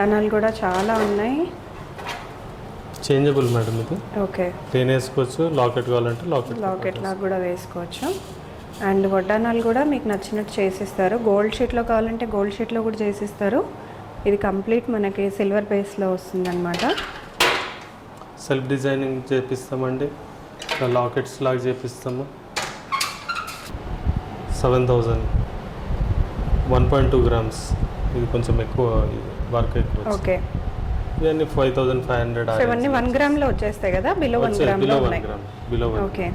Channel కూడా చాలా ఉన్నాయి. చేంజబుల్ మేడం ఇది. ఓకే, చైన్ వేసుకోవచ్చు, లాకెట్ కావాలంటే లాకెట్ లాగా కూడా వేసుకోవచ్చు. అండ్ వడ్డానాలు కూడా మీకు నచ్చినట్టు చేసిస్తారు. గోల్డ్ షీట్లో కావాలంటే గోల్డ్ షీట్లో కూడా చేసిస్తారు. ఇది కంప్లీట్ మనకి సిల్వర్ బేస్లో వస్తుందన్నమాట. సెల్ఫ్ డిజైనింగ్ చేపిస్తామండి, లాకెట్స్ లాగా చేపిస్తాము. 7000 1.2 grams. ఇది కొంచెం ఎక్కువ వర్క్ ఎక్కువ. ఓకే, ఇవన్నీ 5500. ఇవన్నీ 1 గ్రామ్లో వచ్చేస్తాయి కదా, బిలో 1 గ్రామ్లో ఉన్నాయి. బిలో 1. ఓకే,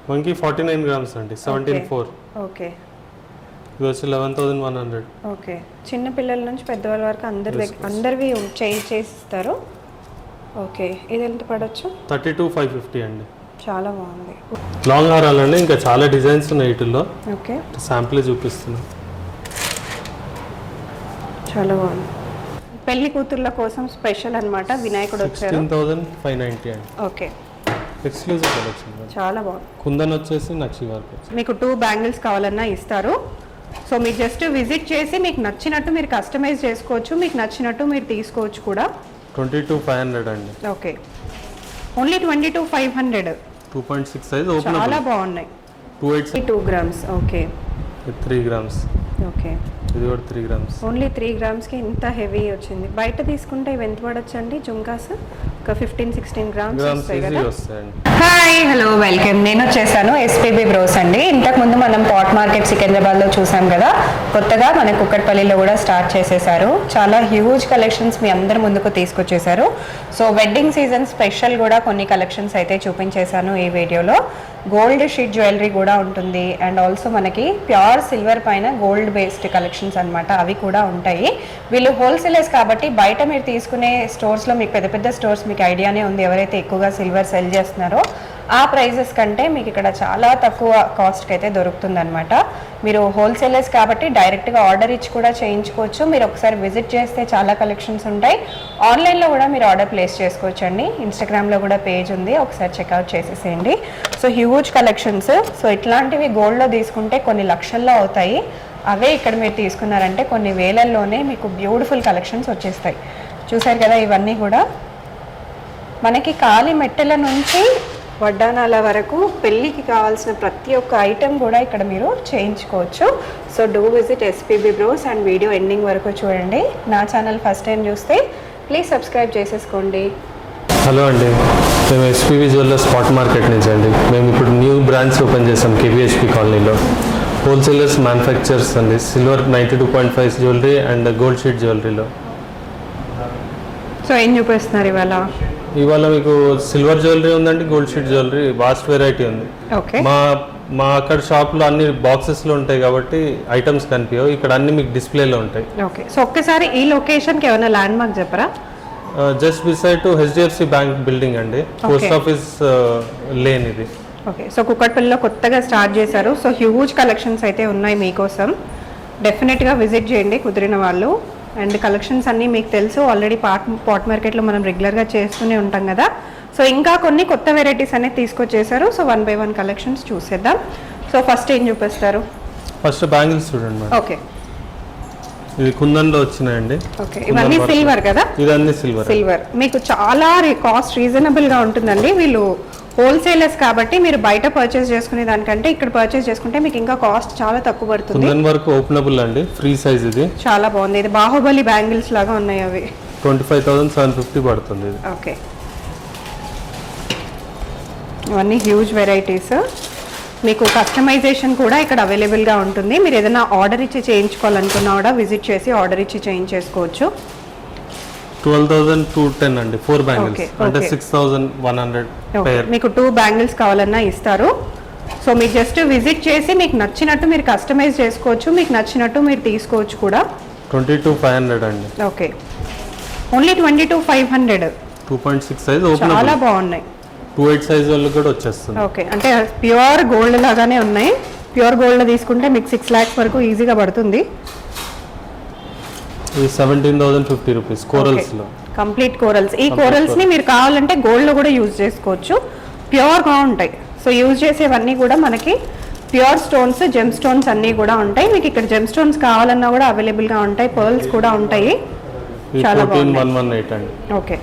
మనకి 49 grams అండి, 17.4. ఓకే, ఇది వచ్చి 11100. ఓకే. చిన్న పిల్లల నుంచి పెద్దవాళ్ళ వరకు అందరివి చేసిస్తారు. ఓకే, ఇది ఎంత పడవచ్చు? 32,550 అండి. చాలా బాగుంది. లాంగ్ హారాలండి, ఇంకా చాలా డిజైన్స్ ఉన్నాయి వీటిల్లో. ఓకే, శాంపుల్ చూపిస్తున్నాం. చాలా బాగుంది. పెళ్లి కూతుర్ల కోసం స్పెషల్ అన్నమాట. వినాయకుడు వచ్చారు. 16,590 అండి. Okay, exclusive collection. చాలా బాగుంది. కుందన్ వచ్చేసి నక్షి వర్క్. మీకు 2 బ్యాంగిల్స్ కావాలన్నా ఇస్తారు. సో మీరు జస్ట్ విజిట్ చేసి మీకు నచ్చినట్టు మీరు కస్టమైజ్ చేసుకోవచ్చు, మీకు నచ్చినట్టు మీరు తీసుకోవచ్చు కూడా. 22,500 అండి. Okay, only 22,500. 2.6 size open. చాలా బాగున్నాయి. 2 గ్రామ్స్. Okay, 3 grams. ఓకే, ఇది కూడా 3 grams. ఓన్లీ 3 గ్రామ్స్కి ఇంత హెవీ వచ్చింది. బయట తీసుకుంటే ఇవి ఎంత పడచ్చు అండి? జుంకాస్ ఒక 15-16 గ్రామ్స్ వస్తాయి కదా. Hi, hello, welcome. నేను వచ్చేసాను ఎస్పీబీ బ్రోస్ అండి. ఇంతకుముందు మనం పాట్ మార్కెట్ సికింద్రాబాద్లో చూసాం కదా, కొత్తగా మన కుక్కట్పల్లిలో కూడా స్టార్ట్ చేసేసారు. చాలా హ్యూజ్ కలెక్షన్స్ మీ అందరి ముందుకు తీసుకొచ్చేసారు. సో వెడ్డింగ్ సీజన్ స్పెషల్ కూడా కొన్ని కలెక్షన్స్ అయితే చూపించేశాను ఈ వీడియోలో. గోల్డ్ షీట్ జ్యువెలరీ కూడా ఉంటుంది, అండ్ ఆల్సో మనకి ప్యూర్ సిల్వర్ పైన గోల్డ్ బేస్డ్ కలెక్షన్స్ అనమాట, అవి కూడా ఉంటాయి. వీళ్ళు హోల్సేలర్స్ కాబట్టి బయట మీరు తీసుకునే స్టోర్స్లో మీకు పెద్ద పెద్ద స్టోర్స్ మీకు ఐడియానే ఉంది, ఎవరైతే ఎక్కువగా సిల్వర్ సెల్ చేస్తున్నారో ఆ ప్రైజెస్ కంటే మీకు ఇక్కడ చాలా తక్కువ కాస్ట్కి అయితే దొరుకుతుందన్నమాట. మీరు హోల్సేలర్స్ కాబట్టి డైరెక్ట్గా ఆర్డర్ ఇచ్చి కూడా చేయించుకోవచ్చు. మీరు ఒకసారి విజిట్ చేస్తే చాలా కలెక్షన్స్ ఉంటాయి. ఆన్లైన్లో కూడా మీరు ఆర్డర్ ప్లేస్ చేసుకోవచ్చు అండి. ఇన్స్టాగ్రామ్లో కూడా పేజ్ ఉంది, ఒకసారి చెక్అవుట్ చేసేసేయండి. So huge collections. సో ఇట్లాంటివి గోల్డ్లో తీసుకుంటే కొన్ని లక్షల్లో అవుతాయి. అవే ఇక్కడ మీరు తీసుకున్నారంటే కొన్ని వేలల్లోనే మీకు బ్యూటిఫుల్ కలెక్షన్స్ వచ్చేస్తాయి. చూసారు కదా, ఇవన్నీ కూడా మనకి కాలి మెట్టెల నుంచి వడ్డానాల వరకు పెళ్ళికి కావాల్సిన ప్రతి ఒక్క ఐటెం కూడా ఇక్కడ మీరు చేయించుకోవచ్చు. So do visit SPB bros and video ending వరకు చూడండి. నా ఛానల్ ఫస్ట్ టైం చూస్తే ప్లీజ్ సబ్స్క్రైబ్ చేసేసుకోండి. హలో అండి, మేము ఎస్పీబీ జ్యువెలర్స్ స్పాట్ మార్కెట్ నుంచి అండి. మేము ఇప్పుడు న్యూ బ్రాంచ్ ఓపెన్ చేసాం కేవీహెచ్పి కాలనీలో. హోల్సేలర్స్, మ్యానుఫ్యాక్చర్స్ అండి. Silver 92.5 jewellery and gold sheet జ్యువెలరీలో. సో ఏం చూపిస్తున్నారు ఇవాళ? ఇవాళ మీకు సిల్వర్ జ్యువెలరీ ఉందండి, gold sheet jewellery vast variety ఉంది. ఓకే, మా అక్కడ షాప్లో అన్ని బాక్సెస్లో ఉంటాయి కాబట్టి ఐటమ్స్ కనిపించవు, ఇక్కడ అన్ని మీకు డిస్ప్లేలో ఉంటాయి. ఓకే, సో ఒక్కసారి ఈ లొకేషన్కి ఏమైనా ల్యాండ్ మార్క్ చెప్పరా? Just beside to HDFC bank building అండి, పోస్ట్ ఆఫీస్ లేన్ ఇది. ఓకే, సో కుక్కట్పల్లిలో కొత్తగా స్టార్ట్ చేశారు. సో హ్యూజ్ కలెక్షన్స్ అయితే ఉన్నాయి మీకోసం. డెఫినెట్గా విజిట్ చేయండి కుదిరిన వాళ్ళు. అండ్ కలెక్షన్స్ అన్నీ మీకు తెలుసు ఆల్రెడీ పాట్ మార్కెట్లో మనం రెగ్యులర్గా చేస్తూనే ఉంటాం కదా. సో ఇంకా కొన్ని కొత్త వెరైటీస్ అనేది తీసుకొచ్చేసారు. సో 1 by 1 కలెక్షన్స్ చూసేద్దాం. సో ఫస్ట్ ఏం చూపిస్తారు? ఫస్ట్ బ్యాంగిల్స్ చూడండి. ఓకే, ఇది కుందన్లో వచ్చినాయండి. ఓకే, ఇవన్నీ సిల్వర్ కదా? ఇదన్నీ సిల్వర్. మీకు చాలా కాస్ట్ రీజనబుల్గా ఉంటుందండి. వీళ్ళు హోల్సేలర్స్ కాబట్టి మీరు బయట పర్చేస్ చేసుకునే దానికంటే ఇక్కడ పర్చేస్ చేసుకుంటే మీకు ఇంకా కాస్ట్ చాలా తక్కువ పడుతుంది. కుందన్ వర్క్ ఓపెనబుల్ అండి, ఫ్రీ సైజ్. ఇది చాలా బాగుంది. ఇది బాహుబలి బ్యాంగిల్స్ లాగా ఉన్నాయి అవి. 25,750 పడుతుంది. ఓకే, ఇవన్నీ హ్యూజ్ వెరైటీస్. మీకు కస్టమైజేషన్ కూడా ఇక్కడ అవైలబుల్గా ఉంటుంది. మీరు ఏదైనా ఆర్డర్ ఇచ్చి చేయించుకోవాలనుకున్నా కూడా విజిట్ చేసి ఆర్డర్ ఇచ్చి చేయించేసుకోవచ్చు. 12,210 అండి, 4 బ్యాంగిల్స్ అంటే 6,100 పేర్. మీకు 2 బ్యాంగిల్స్ కావాలన్నా ఇస్తారు. సో మీరు జస్ట్ విజిట్ చేసి మీకు నచ్చినట్టు మీరు కస్టమైజ్ చేసుకోవచ్చు, మీకు నచ్చినట్టు మీరు తీసుకోవచ్చు కూడా. 22,500 అండి. Okay, only 22,500. 2.6 size open. చాలా బాగున్నాయి. 2.8 సైజ్ వాళ్ళకి కూడా వచ్చేస్తుంది. ఓకే, అంటే ప్యూర్ గోల్డ్ లాగానే ఉన్నాయి. ప్యూర్ గోల్డ్ తీసుకుంటే మీకు 6 lakhs వరకు ఈజీగా పడుతుంది. ఇది 17,050 రూపీస్ కోరల్స్లో. Complete corals. ఈ కోరల్స్ని మీరు కావాలంటే గోల్డ్లో కూడా యూజ్ చేసుకోవచ్చు, ప్యూర్గా ఉంటాయి. సో యూజ్ చేసేవన్నీ కూడా మనకి ప్యూర్ స్టోన్స్, జెమ్ స్టోన్స్ అన్నీ కూడా ఉంటాయి. మీకు ఇక్కడ జెమ్ స్టోన్స్ కావాలన్నా కూడా అవైలబుల్గా ఉంటాయి, పర్ల్స్ కూడా ఉంటాయి. ఇది చాలా 14118 అండి. ఓకే.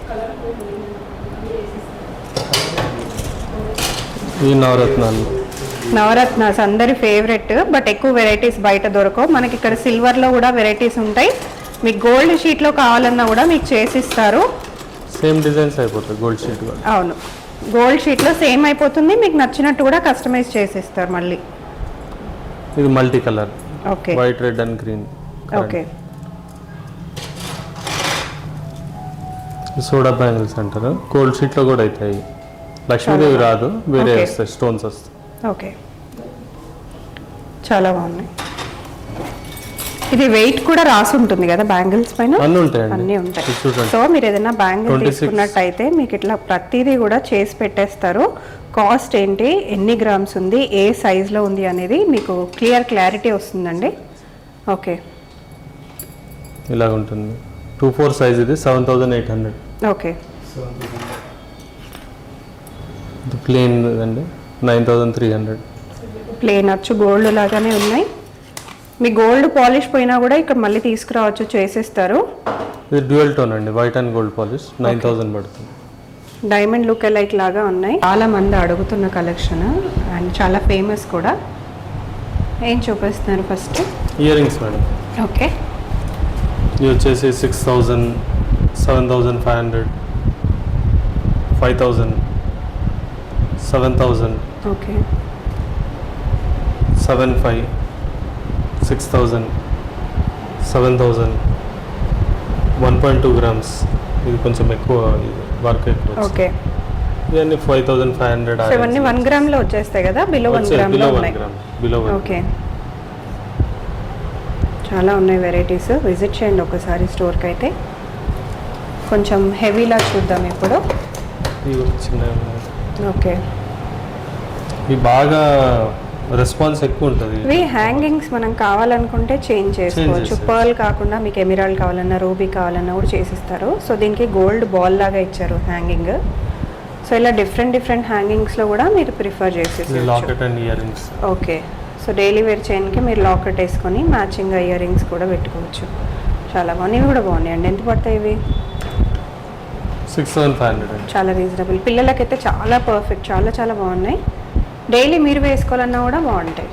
ఈ నవరత్నాలు నవరత్నాస్ అందరి ఫేవరెట్, బట్ ఎక్కువ వెరైటీస్ బయట దొరకవు మనకి. ఇక్కడ సిల్వర్లో కూడా వెరైటీస్ ఉంటాయి. మీకు గోల్డ్ షీట్లో కావాలన్నా కూడా మీకు చేసిస్తారు. సేమ్ డిజైన్స్ అయిపోతాయి గోల్డ్ షీట్ కూడా. అవును, గోల్డ్ షీట్లో సేమ్ అయిపోతుంది. మీకు నచ్చినట్టు కూడా కస్టమైజ్ చేసిస్తారు మళ్ళీ. ఇది multi colour, okay, white, red and green. Okay. Soda bangles అంటారు, గోల్డ్ షీట్లో కూడా అవుతాయి. లక్ష్మీదేవి రాదు, వేరే Okay. వస్తాయి, స్టోన్స్ వస్తాయి. ఓకే, చాలా బాగున్నాయి. ఇది వెయిట్ కూడా రాసి ఉంటుంది కదా బ్యాంగిల్స్ పైన, అన్నీ ఉంటాయండి, అన్నీ ఉంటాయి. ఇది చూడండి. సో మీరు ఏదైనా బ్యాంగిల్ 26. తీసుకున్నట్టయితే మీకు ఇట్లా ప్రతిదీ కూడా చేసి పెట్టేస్తారు. కాస్ట్ ఏంటి, ఎన్ని గ్రామ్స్ ఉంది, ఏ సైజులో ఉంది అనేది మీకు క్లారిటీ వస్తుందండి. ఓకే, ఇలాగ ఉంటుంది. 24 సైజ్, ఇది 7800. ఓకే, ఇది ప్లేన్ అండి, 9300. ప్లేన్ అచ్చు గోల్డ్ లాగానే ఉన్నాయి. మీ గోల్డ్ పాలిష్ పోయినా కూడా ఇక్కడ మళ్ళీ తీసుకురావచ్చు, చేసేస్తారు. ఇది డ్యూయల్ టోన్ అండి, వైట్ అండ్ గోల్డ్ పాలిష్, 9000 పడుతుంది. డైమండ్ లుక్ లైక్ లాగా ఉన్నాయి. చాలా మంది అడుగుతున్న కలెక్షన్ అండ్ చాలా ఫేమస్ కూడా. ఏం చూపిస్తున్నారు first? Ear rings madam. Okay, ఇది వచ్చేసి 6000, 7500, 5000, 7000, ఓకే, 75, 6000, 7000, 1.2 grams. ఇది కొంచెం ఎక్కువ, వర్క్ ఎక్కువ. ఓకే. ఇవన్నీ 5500. సో ఇవన్నీ 1 గ్రామ్లో వచ్చేస్తాయి కదా, బిలో 1 గ్రామ్లో ఉన్నాయి. బిలో 1. ఓకే, చాలా ఉన్నాయి వెరైటీస్. విజిట్ చేయండి ఒకసారి స్టోర్కి అయితే. కొంచెం హెవీలా చూద్దాం ఇప్పుడు. ఇవి చిన్న, ఓకే, ఇవి బాగా రెస్పాన్స్ ఎక్కువ ఉంటుంది. ఇవి హ్యాంగింగ్స్ మనం కావాలనుకుంటే చేంజ్ చేసుకోవచ్చు. చేసుకోవచ్చు. పర్ల్ కాకుండా మీకు ఎమిరాల్డ్ కావాలన్నా, రూబీ కావాలన్నా కూడా చేసిస్తారు. సో దీనికి గోల్డ్ బాల్ లాగా ఇచ్చారు హ్యాంగింగ్. సో ఇలా డిఫరెంట్ హ్యాంగింగ్స్లో కూడా మీరు ప్రిఫర్ చేసేసి. Locket and earrings. Okay, so daily wear చైన్కి మీరు లాకెట్ వేసుకొని మ్యాచింగ్ ఇయర్ రింగ్స్ కూడా పెట్టుకోవచ్చు. చాలా బాగున్నాయి. ఇవి కూడా బాగున్నాయండి. ఎంత పడతాయి ఇవి? 6500. చాలా రీజనబుల్. పిల్లలకైతే చాలా పర్ఫెక్ట్, చాలా చాలా బాగున్నాయి. డైలీ మీరు వేసుకోవాలన్నా కూడా బాగుంటాయి.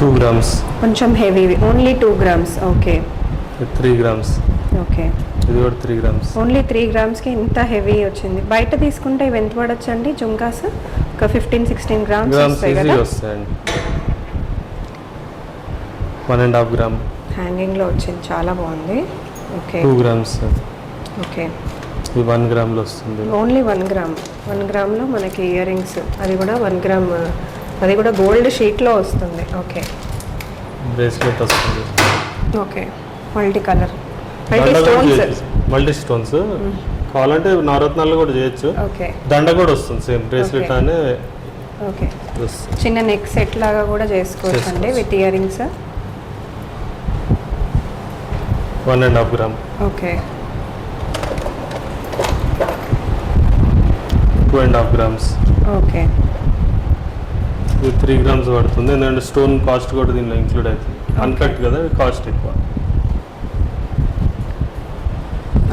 Two grams. కొంచెం heavy, only 2 grams. Okay, 3 grams. Okay, ఇది కూడా 3 grams. ఓన్లీ 3 గ్రామ్స్కి ఇంత హెవీ వచ్చింది. బయట తీసుకుంటే ఇవి ఎంత పడొచ్చండి జుంకాస్? ఒక 15-16 గ్రామ్స్ వస్తాయి కదా. వస్తాయండి. 1.5 gram. హ్యాంగింగ్లో వచ్చింది, చాలా బాగుంది. Okay, 2 grams. ఓకే, ఇది 1 gramలో వస్తుంది. Only 1 gram. 1 గ్రామ్లో మనకి ఇయర్ రింగ్స్, అది కూడా 1 గ్రామ్, అది కూడా గోల్డ్ షీట్లో వస్తుంది. ఓకే, బ్రేస్లెట్ వస్తుంది. Okay, multi colour, multi stones. Multi stones కావాలంటే నవరత్నాలు కూడా చేయొచ్చు. ఓకే, దండ కూడా వస్తుంది, సేమ్ బ్రేస్లెట్ అనే ఓకే. వస్తుంది. చిన్న నెక్ సెట్ లాగా కూడా చేసుకోవచ్చు అండి with ear rings. 1.5 gram. Okay, 2.5 grams. Okay, ఇది 3 grams పడుతుంది. ఎందుకంటే స్టోన్ కాస్ట్ కూడా దీనిలో ఇంక్లూడ్ అవుతుంది. అన్కట్ కదా, కాస్ట్ ఎక్కువ.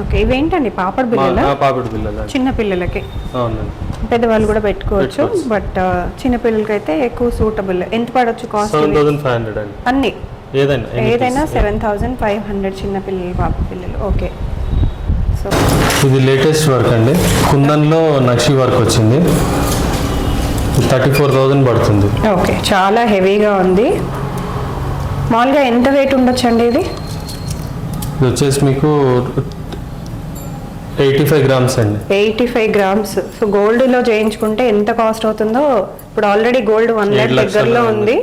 ఓకే. ఇవేంటండి పాపడ్ బిళ్ళల? పాపడ్ బిళ్ళలు చిన్న పిల్లలకి. అవునండి, పెద్దవాళ్ళు కూడా పెట్టుకోవచ్చు, బట్ చిన్న పిల్లలకి అయితే ఎక్కువ సూటబుల్. ఎంత పడవచ్చు కాస్ట్? 7500 అండి. అన్ని ఏదైనా 7500 చిన్న పిల్లలు, పాప పిల్లలు. ఓకే, సో ఇది లేటెస్ట్ వర్క్ అండి, కుందన్లో నక్షి వర్క్ వచ్చింది. 34,000 పడుతుంది. ఓకే, చాలా హెవీగా ఉంది. మామూలుగా ఎంత వెయిట్ ఉండొచ్చండి ఇది? ఇది వచ్చేసి మీకు 85 grams అండి. 85 గ్రామ్స్. సో గోల్డ్లో చేయించుకుంటే ఎంత కాస్ట్ అవుతుందో ఇప్పుడు ఆల్రెడీ గోల్డ్ 1 lakh దగ్గరలో ఉంది.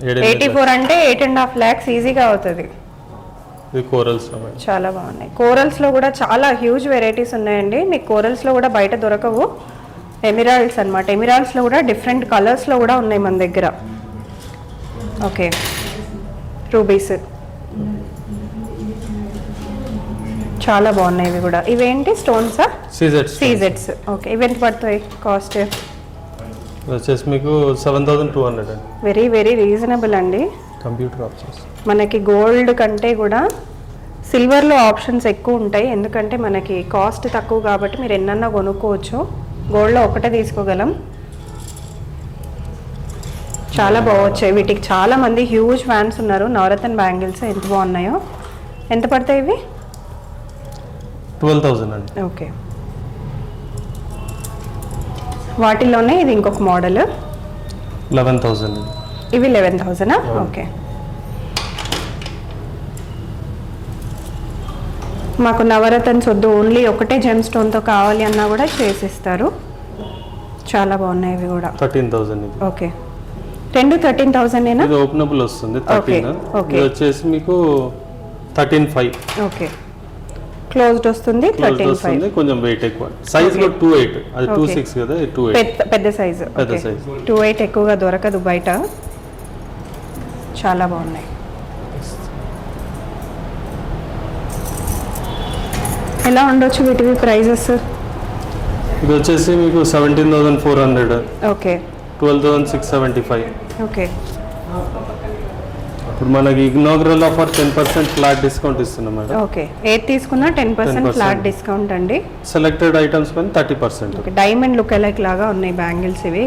84 అంటే 8.5 lakhs ఈజీగా అవుతుంది. ఇది కోరల్స్. చాలా బాగున్నాయి. కోరల్స్లో కూడా చాలా హ్యూజ్ వెరైటీస్ ఉన్నాయండి. మీకు కోరల్స్లో కూడా బయట దొరకవు. ఎమిరాల్డ్స్ అనమాట. ఎమిరాల్డ్స్లో కూడా డిఫరెంట్ కలర్స్లో కూడా ఉన్నాయి మన దగ్గర. ఓకే, రూబీస్ చాలా బాగున్నాయి. ఇవి కూడా, ఇవేంటి స్టోన్సా? సీజెట్స్. ఓకే, ఇవి ఎంత పడతాయి కాస్ట్? వచ్చేసి మీకు 7,200 అండి. వెరీ వెరీ రీజనబుల్ అండి. కంప్యూటర్ ఆప్షన్స్ మనకి గోల్డ్ కంటే కూడా సిల్వర్లో ఆప్షన్స్ ఎక్కువ ఉంటాయి, ఎందుకంటే మనకి కాస్ట్ తక్కువ కాబట్టి మీరు ఎన్నన్నా కొనుక్కోవచ్చు. గోల్డ్లో ఒకటే తీసుకోగలం. చాలా బాగొచ్చాయి. వీటికి చాలా మంది హ్యూజ్ ఫ్యాన్స్ ఉన్నారు. నవరత్న బ్యాంగిల్స్ ఎంత బాగున్నాయో. ఎంత పడతాయి ఇవి? 12,000 అండి. ఓకే. వాటిలోనే ఇది ఇంకొక మోడల్ 11,000 అండి. ఇవి 11,000. ఓకే. మాకు నవరత్న వద్దు, ఓన్లీ ఒకటే జెమ్ స్టోన్తో కావాలి అన్నా కూడా చేసిస్తారు. చాలా బాగున్నాయి ఇవి కూడా. 13,000 ఇది. ఓకే. రెండు 13,000 ఇది ఓపెనబుల్ వస్తుంది 13. ఇది వచ్చేసి మీకు 13,500. ఓకే. క్లోజ్డ్ వస్తుంది 13,500. కొంచెం వెయిట్ ఎక్కువ. సైజ్ కూడా 2.8. అది 2.6 కదా, 2.8 పెద్ద సైజు. పెద్ద సైజ్. 2.8 ఎక్కువగా దొరకదు బయట. చాలా బాగున్నాయి. ఎలా ఉండొచ్చు వీటివి ప్రైజెస్? ఇది వచ్చేసి మీకు 17,400. ఓకే. 12,675. ఓకే. ఇప్పుడు మనకి ఇగ్నోగ్రల్ ఆఫర్ 10% ఫ్లాట్ డిస్కౌంట్ ఇస్తున్నాం మేడం. ఓకే. ఏది తీసుకున్నా 10% ఫ్లాట్ డిస్కౌంట్ అండి. సెలెక్టెడ్ ఐటమ్స్ పైన 30%. ఓకే. డైమండ్ లుక్ అలైక్ లాగా ఉన్నాయి బ్యాంగిల్స్ ఇవి.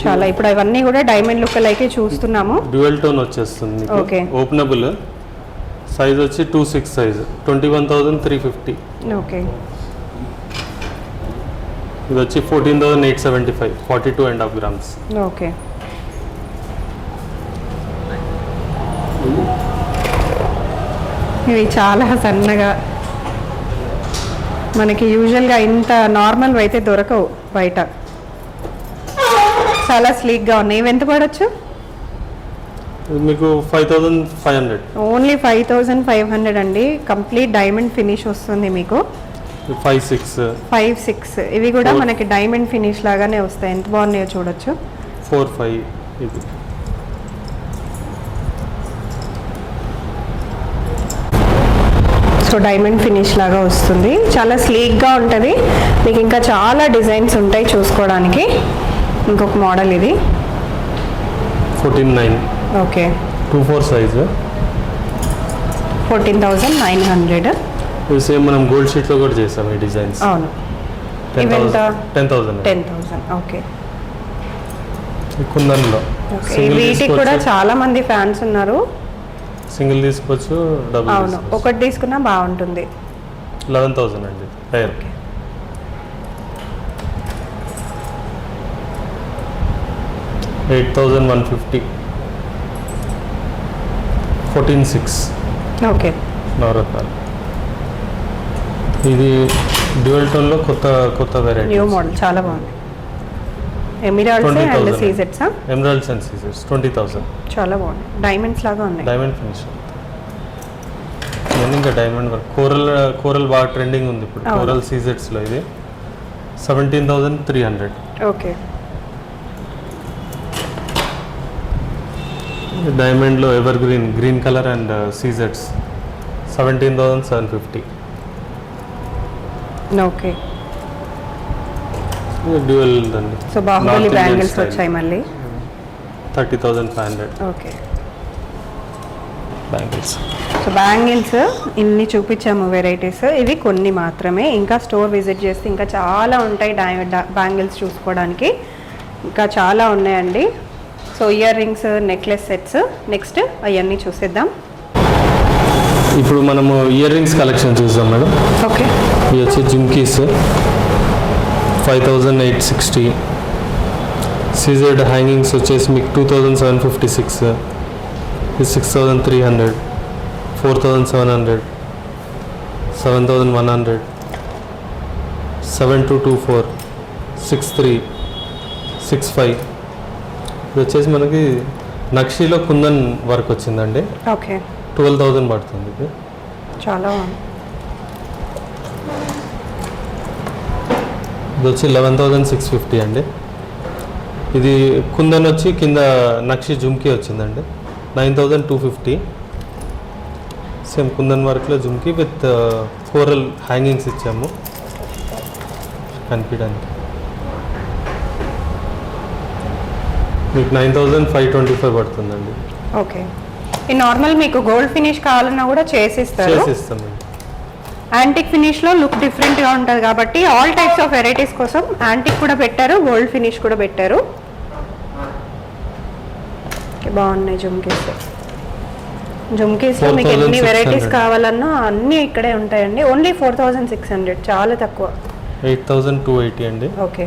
చాలా ఇప్పుడు అవన్నీ కూడా డైమండ్ లుక్ అలైకే చూస్తున్నాము. డ్యూయల్ టోన్ వచ్చేస్తుంది. ఓకే. ఓపెనబుల్ సైజ్ వచ్చి 2.6 సైజ్ 21,350. ఓకే. ఇది వచ్చి 14,875. 42.5 grams. ఓకే. ఇవి చాలా సన్నగా మనకి యూజువల్గా ఇంత నార్మల్ అయితే దొరకవు బయట. చాలా స్లీక్గా ఉన్నాయి. ఇవి ఎంత పడవచ్చు? ఇది మీకు 5,500. ఓన్లీ 5,500 అండి. కంప్లీట్ డైమండ్ ఫినిష్ వస్తుంది మీకు. 5.6 ఇవి కూడా మనకి డైమండ్ ఫినిష్ లాగానే వస్తాయి. ఎంత బాగున్నాయో చూడొచ్చు. 4.5 ఇది. సో డైమండ్ ఫినిష్ లాగా వస్తుంది. చాలా స్లీక్గా ఉంటుంది. మీకు ఇంకా చాలా డిజైన్స్ ఉంటాయి చూసుకోవడానికి. ఇంకొక మోడల్ ఇది 14,900. ఓకే. 2.4 సైజు 14,900. ఇది సేమ్ మనం గోల్డ్ షీట్లో కూడా చేసాం ఈ డిజైన్స్. అవును. 10,000. 10,000. ఓకే. కుందన్లో వీటికి కూడా చాలా మంది ఫ్యాన్స్ ఉన్నారు. సింగిల్ తీసుకోవచ్చు, డబుల్. అవును, ఒకటి తీసుకున్నా బాగుంటుంది. 11,000 అండి పేర్. 8,150. 14.6. ఓకే. నవరత్నాలు. ఇది డ్యూయల్ టోన్లో కొత్త వెరైటీ, న్యూ మోడల్. చాలా బాగుంది. ఎమిరాల్డ్స్ అండ్ సీజెట్స్. ఎమరాల్డ్స్ అండ్ సీజెట్స్ 20,000. చాలా బాగుంది. డైమండ్స్ లాగా ఉన్నాయి. Diamond finish. ఇంకా డైమండ్ వర్క్. కోరల్ బాగా ట్రెండింగ్ ఉంది ఇప్పుడు. కోరల్ సీజెట్స్లో ఇది 17,300. ఓకే. డైమండ్లో ఎవర్ గ్రీన్ కలర్ అండ్ సీజెట్స్ 17,750. ఓకే. డ్యూయల్ అండి. సో బాహుబలి బ్యాంగిల్స్ వచ్చాయి మళ్ళీ. 30,500 ఓకే. బ్యాంగిల్స్. సో బ్యాంగిల్స్ ఇన్ని చూపించాము వెరైటీస్. ఇవి కొన్ని మాత్రమే. ఇంకా స్టోర్ విజిట్ చేస్తే ఇంకా చాలా ఉంటాయి బ్యాంగిల్స్ చూసుకోవడానికి. ఇంకా చాలా ఉన్నాయండి. So ear rings, necklace sets next అవన్నీ చూసేద్దాం. ఇప్పుడు మనము ఇయర్ రింగ్స్ కలెక్షన్ చూద్దాం మేడం. ఓకే. ఇవి వచ్చి జుమ్కీస్ 5,860. సీజెడ్ హ్యాంగింగ్స్ వచ్చేసి మీకు 2,756. ఇది 6,300. 4,700. 7,100. 7,224. 6,3. 6,5. ఇది వచ్చేసి మనకి నక్షీలో కుందన్ వర్క్ వచ్చిందండి. ఓకే. 12,000 పడుతుంది ఇది. చాలా బాగుంది. ఇది వచ్చి 11,650 అండి. ఇది కుందన్ వచ్చి కింద నక్షి జుమ్కీ వచ్చిందండి. 9,250. సేమ్ కుందన్ వర్క్లో జుమ్కీ విత్ కోరల్ హ్యాంగింగ్స్ ఇచ్చాము కనిపించడానికి. మీకు 9525 పడుతుందండి. ఓకే. ఈ నార్మల్ మీకు గోల్డ్ ఫినిష్ కావాలన్నా కూడా చేసిస్తారు. చేసిస్తామండి. యాంటిక్ ఫినిష్లో లుక్ డిఫరెంట్గా ఉంటుంది కాబట్టి ఆల్ టైప్స్ ఆఫ్ వెరైటీస్ కోసం యాంటిక్ కూడా పెట్టారు, గోల్డ్ ఫినిష్ కూడా పెట్టారు. బాగున్నాయి జుమ్కీస్లో మీకు ఎన్ని వెరైటీస్ కావాలన్నా అన్నీ ఇక్కడే ఉంటాయండి. ఓన్లీ 4600, చాలా తక్కువ. 8280 అండి. Okay.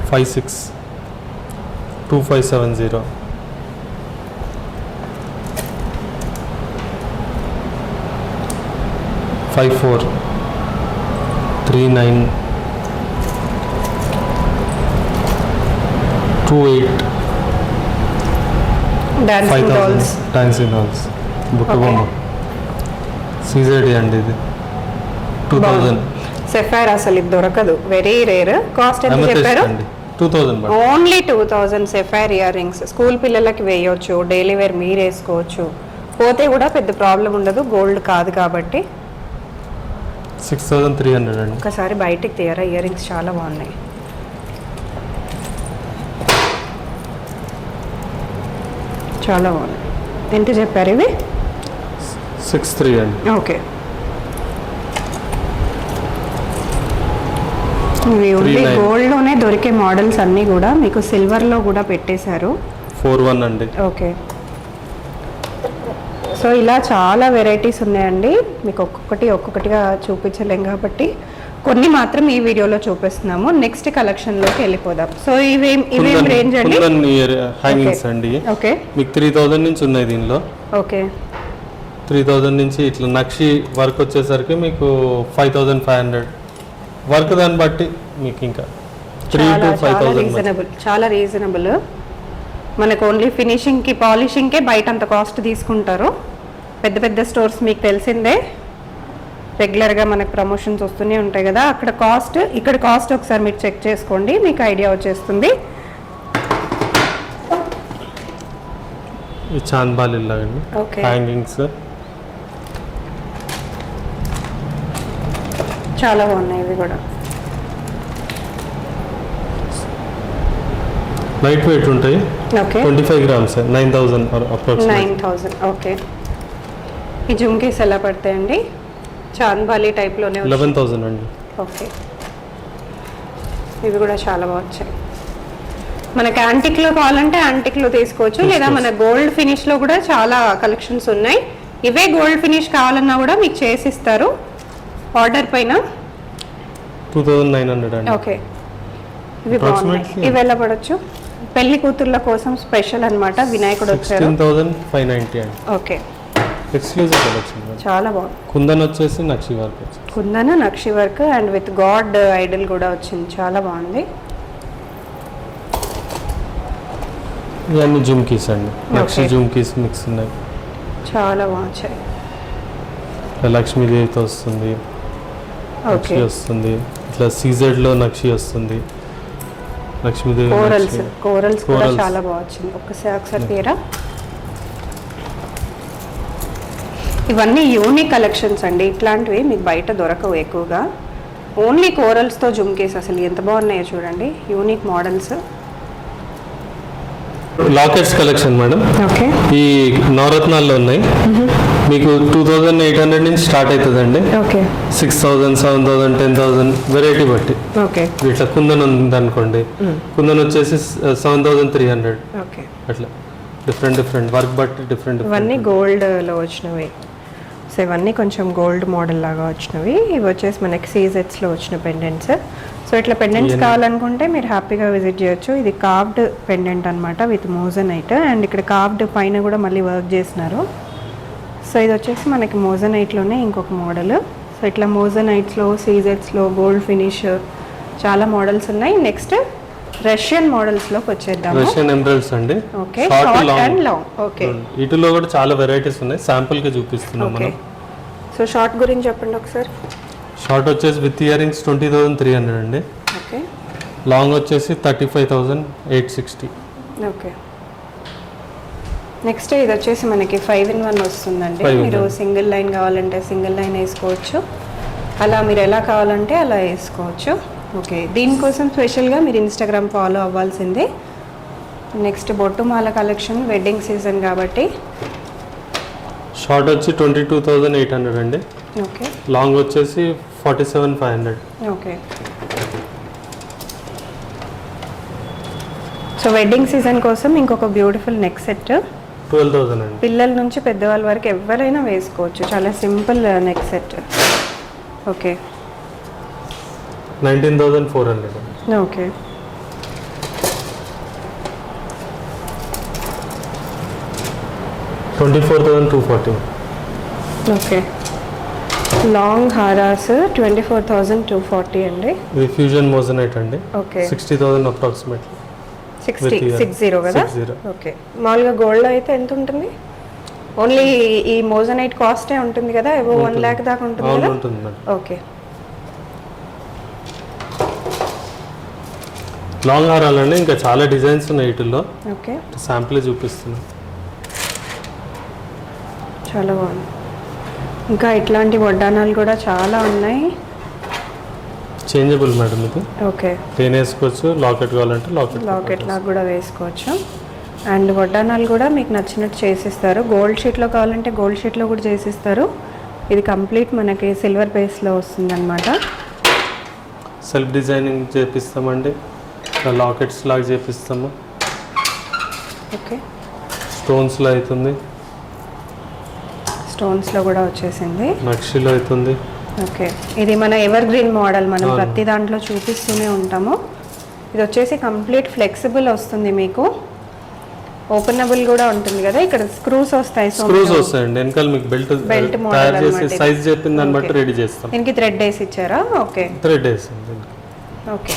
562570. 5439 28 dancing dolls. Dancing dolls బుట్టబొమ్మ సీజెడ్ అండి. ఇది 2000. సెఫైర్ అసలు ఇది దొరకదు, వెరీ రేర్. కాస్ట్ ఎంత చెప్పారు? 2000. Only 2000 sapphire ear rings. School పిల్లలకి వేయొచ్చు, డైలీ వేర్ మీరు వేసుకోవచ్చు, పోతే కూడా పెద్ద ప్రాబ్లం ఉండదు, గోల్డ్ కాదు కాబట్టి. 6300 అండి. ఒకసారి బయటికి తీయరా, ఇయర్ రింగ్స్ చాలా బాగున్నాయి. చాలా బాగున్నాయి. ఎంత చెప్పారు ఇవి? 63 అండి. ఓకే. ఇవి ఓన్లీ గోల్డ్లోనే దొరికే మోడల్స్ అన్నీ కూడా మీకు సిల్వర్లో కూడా పెట్టేశారు. 41 అండి. ఓకే. సో ఇలా చాలా వెరైటీస్ ఉన్నాయండి. మీకు ఒక్కొక్కటిగా చూపించలేం కాబట్టి కొన్ని మాత్రం ఈ వీడియోలో చూపిస్తున్నాము. నెక్స్ట్ కలెక్షన్లోకి వెళ్ళిపోదాం. సో ఇవేం రేంజ్ అండి? హ్యాంగింగ్స్ అండి. ఓకే. మీకు 3000 నుంచి ఉన్నాయి దీనిలో. ఓకే. 3000 నుంచి ఇట్లా నక్షి వర్క్ వచ్చేసరికి మీకు 5500. వర్క్ దాన్ని బట్టి మీకు ఇంకా 3 to 5000. రీజనబుల్, చాలా రీజనబుల్. మనకు ఓన్లీ ఫినిషింగ్కి పాలిషింగ్కే బయట అంత కాస్ట్ తీసుకుంటారు. పెద్ద పెద్ద స్టోర్స్ మీకు తెలిసిందే, రెగ్యులర్గా మనకు ప్రమోషన్స్ వస్తూనే ఉంటాయి కదా, అక్కడ కాస్ట్ ఇక్కడ కాస్ట్ ఒకసారి మీరు చెక్ చేసుకోండి, మీకు ఐడియా వచ్చేస్తుంది. ఈ చాంద్బాలి లాగండి హ్యాంగింగ్స్ చాలా బాగున్నాయి. ఇవి కూడా లైట్ వెయిట్ ఉంటాయి. ఓకే. 25 grams 9000 approximate. 9000. ఓకే. ఈ జుమ్కీస్ ఎలా పడతాయండి? చాంద్బాలి టైప్లోనే 11000 అండి. ఓకే. ఇవి కూడా చాలా బాగున్నాయి. మనకి యాంటిక్లో కావాలంటే యాంటిక్లో తీసుకోవచ్చు, లేదా మన గోల్డ్ ఫినిష్లో కూడా చాలా కలెక్షన్స్ ఉన్నాయి. ఇవే గోల్డ్ ఫినిష్ కావాలన్నా కూడా మీకు చేసిస్తారు ఆర్డర్ పైన. 2900 అండి. ఓకే. ఇవి బాగున్నాయి. ఇవి ఎలా పడవచ్చు? పెళ్లి కూతుర్ల కోసం స్పెషల్ అన్నమాట. వినాయకుడు వచ్చారు. 16590 అండి. ఓకే. Exclusive collection. చాలా బాగుంది. కుందన్ వచ్చేసి నక్షి వర్క్ వచ్చింది. Kundan nakshi work and with god idol కూడా వచ్చింది, చాలా బాగుంది. ఇవన్నీ జుమ్కీస్ అండి. నక్షి జుమ్కీస్ మిక్స్ ఉన్నాయి, చాలా బాగుంది. లక్ష్మీదేవితో వస్తుంది, నక్షి వస్తుంది, ఇట్లా సీజెడ్ లో నక్షి వస్తుంది, లక్ష్మీదేవి కోరల్స్ కూడా చాలా బాగుంది. ఒకసారి తీరా. ఇవన్నీ యూనిక్ కలెక్షన్స్ అండి, ఇట్లాంటివి మీకు బయట దొరకవు ఎక్కువగా. ఓన్లీ కోరల్స్తో జుమ్కేస్ అసలు ఎంత బాగున్నాయో చూడండి, unique models. Lockets collection madam. Okay. ఈ నవరత్నాల్లో ఉన్నాయి. మీకు 2800 నుంచి స్టార్ట్ అవుతుందండి. ఓకే. 6000, 7000, 10000 వెరైటీ బట్టి. ఓకే. ఇట్లా కుందన్ ఉంది అనుకోండి, కుందన్ వచ్చేసి 7300. ఓకే. అట్లా డిఫరెంట్ వర్క్ బట్టి డిఫరెంట్. ఇవన్నీ గోల్డ్లో వచ్చినవి. సో ఇవన్నీ కొంచెం గోల్డ్ మోడల్ లాగా వచ్చినవి. ఇవి వచ్చేసి మనకి సీజెట్స్లో వచ్చిన పెండెంట్స్. సో ఇట్లా పెండెంట్స్ కావాలనుకుంటే మీరు హ్యాపీగా విజిట్ చేయొచ్చు. ఇది కార్వ్డ్ పెండెంట్ అనమాట విత్ మోజనైట్, అండ్ ఇక్కడ కార్వ్డ్ పైన కూడా మళ్ళీ వర్క్ చేసినారు. సో ఇది వచ్చేసి మనకి మోజనైట్లోనే ఇంకొక మోడల్. సో ఇట్లా మోజనైట్స్లో, సీజెట్స్లో, గోల్డ్ ఫినిష్ చాలా మోడల్స్ ఉన్నాయి. నెక్స్ట్ రష్యన్ మోడల్స్లోకి వచ్చేద్దాం. రష్యన్ ఎమరల్డ్స్ అండి. Okay. Short and long. Okay. వీటిలో కూడా చాలా వెరైటీస్ ఉన్నాయి, శాంపుల్ గా చూపిస్తున్నాం మనం. సో షార్ట్ గురించి చెప్పండి ఒకసారి. షార్ట్ వచ్చేసి విత్ ఇయర్ రింగ్స్ 20300 అండి. ఓకే. లాంగ్ వచ్చేసి 35860. ఓకే. నెక్స్ట్ ఇది వచ్చేసి మనకి 5-in-1 వస్తుందండి. మీరు సింగిల్ లైన్ కావాలంటే సింగిల్ లైన్ వేసుకోవచ్చు, అలా మీరు ఎలా కావాలంటే అలా వేసుకోవచ్చు. ఓకే. దీనికోసం స్పెషల్గా మీరు ఇన్స్టాగ్రామ్ ఫాలో అవ్వాల్సిందే. నెక్స్ట్ బొట్టుమాల కలెక్షన్ వెడ్డింగ్ సీజన్ కాబట్టి. షార్ట్ వచ్చి 22,800 అండి. ఓకే. లాంగ్ వచ్చేసి 47,500. ఓకే. సో వెడ్డింగ్ సీజన్ కోసం ఇంకొక బ్యూటిఫుల్ నెక్ సెట్ 12,000 అండి. పిల్లల నుంచి పెద్దవాళ్ళ వరకు ఎవరైనా వేసుకోవచ్చు. చాలా simple neck set. Okay. 19,400. Okay. 24,240. Okay. Long harass 24,240 అండి. ఇది ఫ్యూజన్ మోజనైట్ అండి. ఓకే. 60,000 అప్రాక్సిమేట్లీ. 60 కదా. 60. ఓకే. మామూలుగా గోల్డ్లో అయితే ఎంత ఉంటుంది? ఓన్లీ ఈ మోజనైట్ కాస్టే ఉంటుంది కదా, ఏవో 1 lakh దాకా ఉంటుంది అవును కదా. ఉంటుంది మేడం. ఓకే. లాంగ్ హారాలండి ఇంకా చాలా డిజైన్స్ ఉన్నాయి వీటిల్లో. ఓకే. శాంపుల్ చూపిస్తున్నా. చాలా బాగుంది. ఇంకా ఇట్లాంటి వడ్డానాలు కూడా చాలా ఉన్నాయి. చేంజబుల్ మేడం ఇది. ఓకే. పెయిన్ వేసుకోవచ్చు, లాకెట్ కావాలంటే లాకెట్ లాగా కూడా వేసుకోవచ్చు. అండ్ వడ్డానాలు కూడా మీకు నచ్చినట్టు చేసిస్తారు. గోల్డ్ షీట్లో కావాలంటే గోల్డ్ షీట్లో కూడా చేసిస్తారు. ఇది కంప్లీట్ మనకి సిల్వర్ బేస్లో వస్తుంది అనమాట. Self designing చేపిస్తామండి. లాకెట్స్ లాగా చేపిస్తాము. ఓకే. స్టోన్స్లో అవుతుంది, స్టోన్స్లో కూడా వచ్చేసింది, నక్షిలో అవుతుంది. ఓకే. ఇది మన ఎవర్ గ్రీన్ మోడల్, మనం అవును. ప్రతి దాంట్లో చూపిస్తూనే ఉంటాము. ఇది వచ్చేసి కంప్లీట్ ఫ్లెక్సిబుల్ వస్తుంది, మీకు ఓపెనబుల్ కూడా ఉంటుంది కదా. ఇక్కడ స్క్రూస్ వస్తాయి. స్క్రూస్ వస్తాయండి. వెనకాల మీకు బెల్ట్ మోడల్ తయారు చేసి అన్నమాట. సైజ్ చెప్పిన దాన్ని బట్టి ఓకే. రెడీ చేస్తాం. దీనికి థ్రెడ్ వేసి ఇచ్చారా? ఓకే. థ్రెడ్ వేసింది. ఓకే.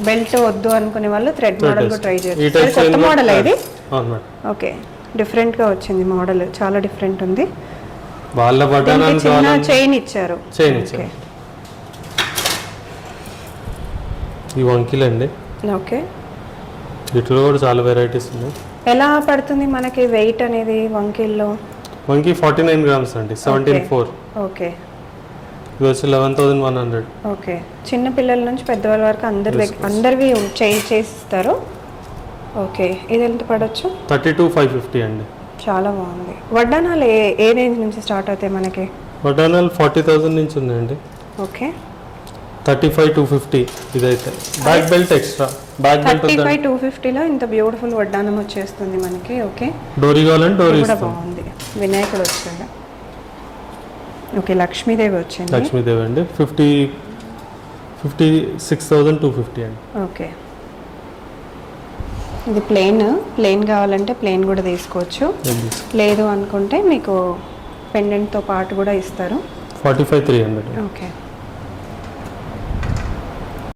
బెల్ట్ వద్దు అనుకునే వాళ్ళు థ్రెడ్ మోడల్ కూడా ట్రై ఈ చేయొచ్చు. టైప్ కొత్త మోడల్ ఇది. అవును మేడం. ఓకే. డిఫరెంట్గా వచ్చింది మోడల్, చాలా డిఫరెంట్ ఉంది. వాళ్ళ దీనికి బటన్ చిన్న చైన్ ఇచ్చారు. చైన్ ఇచ్చారు. ఈ వంకీలు అండి. ఓకే. వీటిలో కూడా చాలా వెరైటీస్ ఉన్నాయి. ఎలా పడుతుంది మనకి వెయిట్ అనేది వంకీల్లో? వంకీ 49 గ్రామ్స్ అండి. 17.4. ఓకే. ఇది వచ్చి 11,100. ఓకే. చిన్న పిల్లల నుంచి పెద్దవాళ్ళ వరకు అందరివి చేసిస్తారు. ఓకే. ఇది ఎంత పడవచ్చు? 32,550 అండి. చాలా బాగుంది. వడ్డానాలు ఏ రేంజ్ నుంచి స్టార్ట్ అవుతాయి మనకి? వడ్డానాలు 40,000 నుంచి ఉన్నాయండి. ఓకే. 35,250 ఇదైతే. Back belt extra. Back belt 35,250లో ఇంత బ్యూటిఫుల్ వడ్డానం వచ్చేస్తుంది మనకి. ఓకే. డోరీ కావాలంటే డోరీ కూడా ఇస్తాం. బాగుంది. వినాయకుడు వచ్చాడు. ఓకే. లక్ష్మీదేవి వచ్చింది. లక్ష్మీదేవి అండి. 56,250 అండి. ఓకే. ఇది ప్లెయిన్ కావాలంటే ప్లెయిన్ కూడా తీసుకోవచ్చు. లేదు అనుకుంటే మీకు పెండెంట్తో పాటు కూడా ఇస్తారు. 45,300. ఓకే.